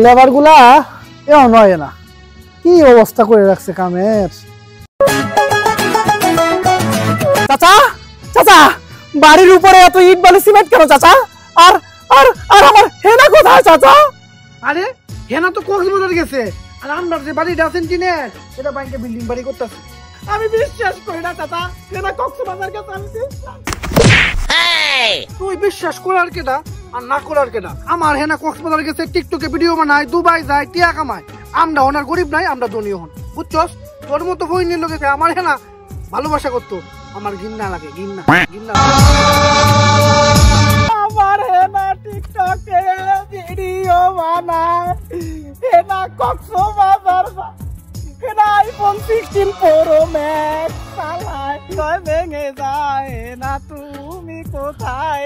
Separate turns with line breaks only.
Labour গুলা এও নয় না, কি অবস্থা করে রাখছে কামের। চাচা চাচা, বাড়ির উপরে এত ইট বালি সিমেন্ট কেন চাচা? আর আর আর আমার হেনা কোথায় চাচা?
আরে হেনা তো কক্সবাজার গেছে, আর আমরা যে বাড়িটা আছেন টিনের এটা ব্যাংকে বিল্ডিং বাড়ি করতেছে।
আমি বিশ্বাস করি না চাচা, হেনা কক্সবাজার গেছে। আমি
তুই বিশ্বাস করার কেডা আর না করার কেডা? আমার হেনা কক্সবাজার গেছে, টিকটকে ভিডিও বানায়, দুবাই যায়, টিয়া কামায়। আমরা ওনার গরিব নাই, আমরা ধনীও হন, বুঝছস? তোর মতো বইনের লোকে আমার হেনা ভালোবাসা করতো, আমার ঘৃণা লাগে, ঘৃণা ঘৃণা।
আমার হেনা টিকটকে ভিডিও বানায়, হেনা কক্সবাজার, হেনা আইফোন 16 প্রো ম্যাক্স চালায়, ভেঙে যায় না তুমি কোথায়?